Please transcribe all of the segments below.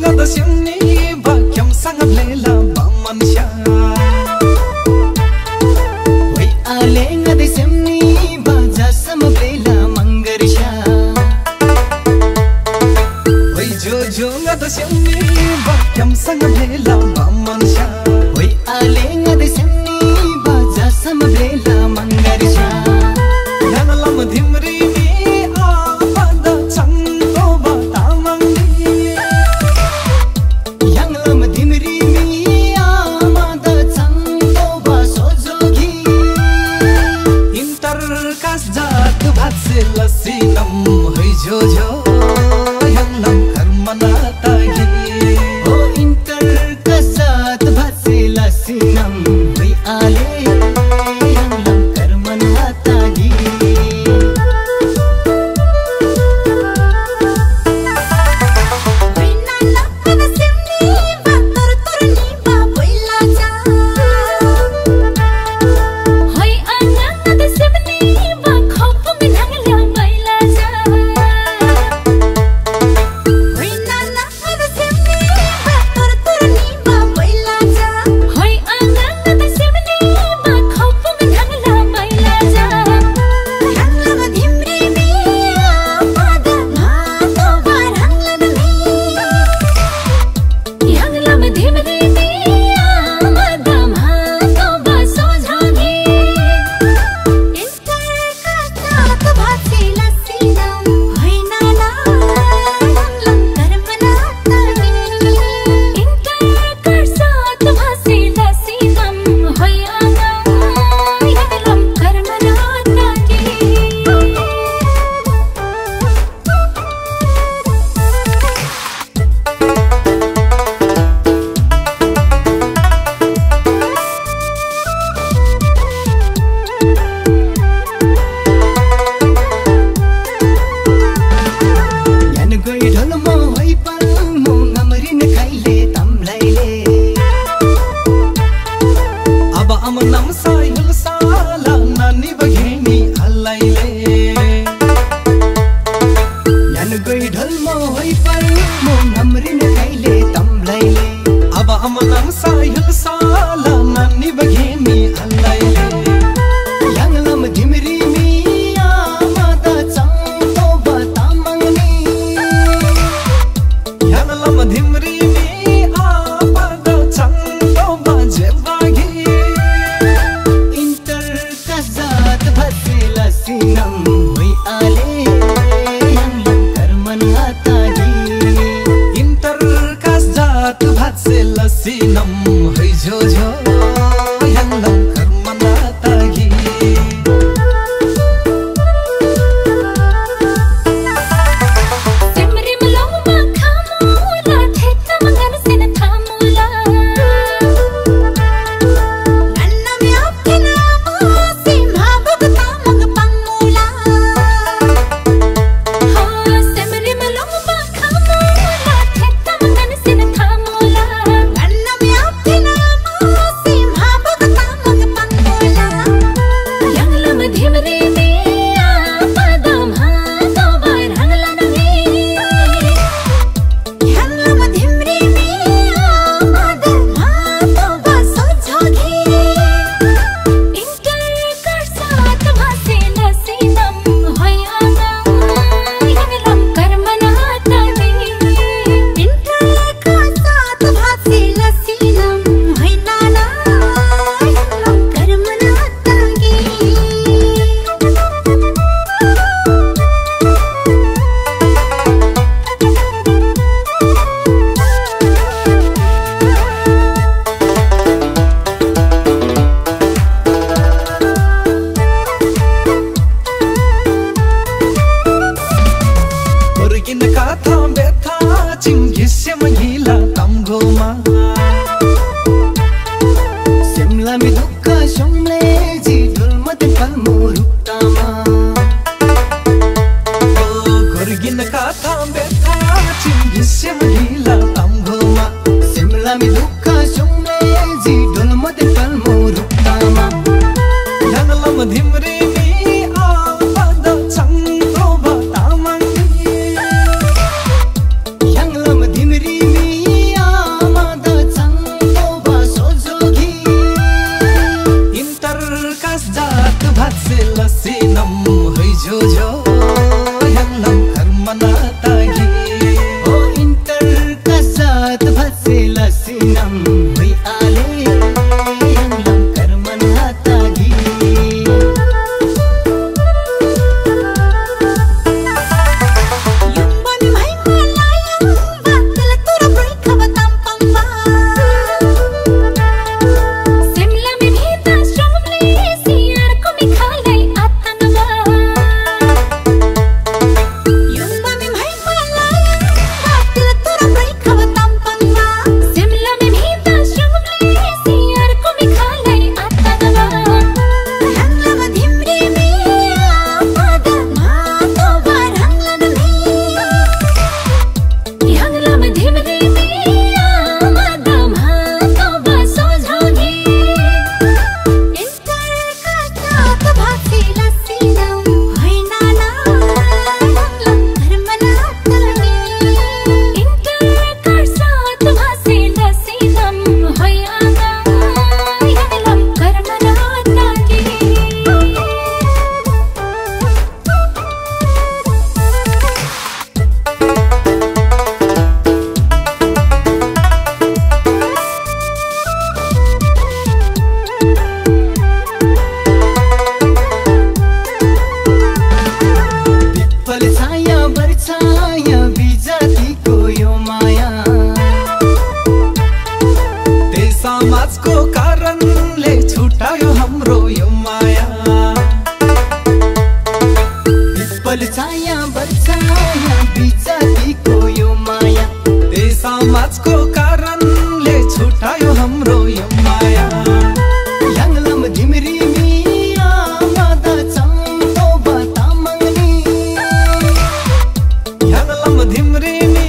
ngada simni ba kyam sangam lela ba mansha oi ale ngada simni ba jasam lela mangarsha oi jo ngada simni ba kyam sangam lela ba mansha oi ale ngada simni ba jasam lela mangarsha yana lam dhimri mi a pada chang to ba tamang ni yang lam dhimri mi a pada chang to ba sojogi intar kas jat bhat se lasinam hai jo yang lam karmana tagi o intar kasat bhat se lasinam oi ale yang lam karmana tagi nam sai hul sala nani bageni halaile yan goi dhal mo hoi par mo namrin kaile tamlaile aba am nam sai hul sala nani bageni halaile yang lam dhimri mi amada chang to ba tamangni yang lam dhimri mi amada chang to ba jebagi sinam hoi ale yang lam karmana tagi intar kas jat bhat se lasinam hai jo yang lam karmana tagi simri malong ma khamula theta mangan sin thamula anna me aapke naam se bhagta mang pangula ha simri malong ma khamula theta mangan sin thamula anna me aapke naam se bhagta mang pangula yang lam dhimri me aapadam ha to bar hangla nahi yang lam dhimri me aapadam ha to ba sojogi intar kar saat bhase lasinam hoy anam yang lam karmana tagi intar kar saat bhase lasinam hoy nana yang lam karmana tagi Orgin ka tham betha chinghi se mahila tam goma simla mi dukka shomle ji dulmat pal murutama orgin ka tham betha chinghi se mahila tam goma simla mi dukka shomle ji dulmat pal murutama yang lam dhimri mi a pada chang to ba tamang yang lam dhimri mi kasat bhatsela sinam hui ale yanglam karmana tagi yumbami mai malayang batal tura break khabatam pangwa simla mein bhita strongly siyar ko mikhalai atangwa yumbami mai malayang batal tura break khabatam pangwa simla mein bhita strongly siyar ko mikhalai atangwa hanglam dhimri me apada ma to var hanglan me hanglam dhimri me apada ma to va sojhogi intar ka tat bhatsela sinam hoina na hanglam dharmana tagi intar ka sat bhatsela sinam hoya na hanglam karmana tagi पिप्पल छाया बरछाया बिजातिको यो माया ते समाजको कारणले छुटायो हाम्रो यो माया पिप्पल छाया बरछाया बिजातिको यो माया ते समाजको कारणले छुटायो हाम्रो यो माया यङलम धिमरी मिया मादा चम्तो बतामङ्नी याङलम धिम्री नि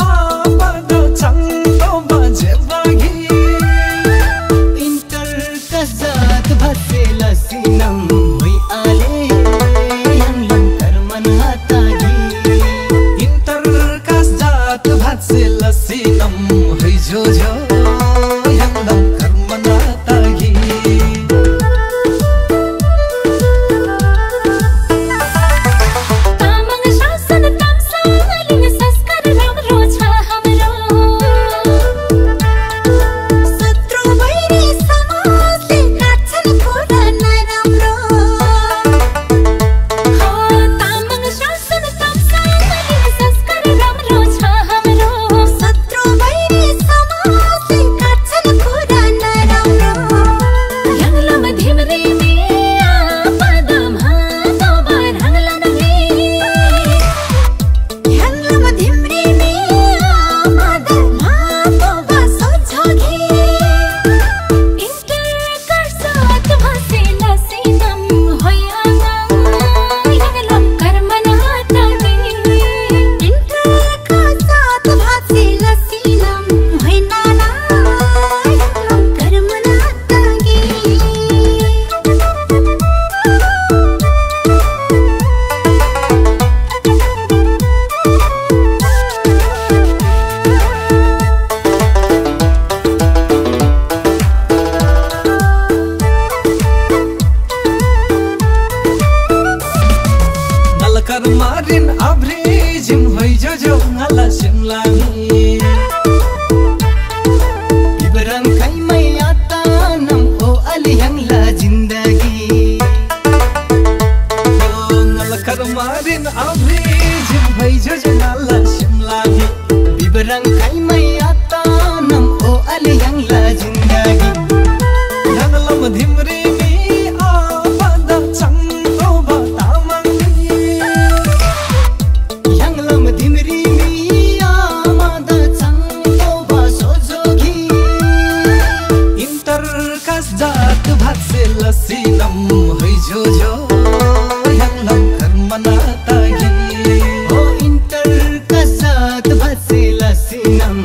आपद छङ्तो बजेवागी इंटर कसत भसेला सिनम hui ale yanglam karmana tagi इन्टर कास जात भात्सेला सिनम है जो याङलम कर्मना तागी तामाङ शासन तामसालिङ संस्कार राम्रो छ हाम्रो शत्रु वैरी समाजले काट्छन् कुरा नराम्रो हो तामाङ शासन तामसालिङ संस्कार राम्रो छ हाम्रो शत्रु वैरी समाजले काट्छन् कुरा नराम्रो यङलम धिमरी मे आपदम हातो बार हङलन मे यङलम धिमरी मे आपदम हातो बा सोझोगी इंटर कसत भसेला सिनम होया ना यङलम कर्मना तगी इंटर कसत भसेला सिनम होइना ना यङलम कर्मना तगी नलकर मारिन अभ्रिजिम है जो ngala simlangi बिबरङ खैमै आतानम ओ अलि यङला जिन्दगी नलकर मारिन अभ्रिजिम है जो ngala simlangi बिबरङ खैमै आतानम ओ अलि यङला जिन्दगी याङलम धिम्री नि आपद छङ्तो बतामङ्गी यङलम धिमरी मिया मादा चम्तो बा सोझोगी इन्टर कास जात भात्सेला सिनम है जो याङलम कर्मना तागी ओ इंटर कसत भसेला सिनम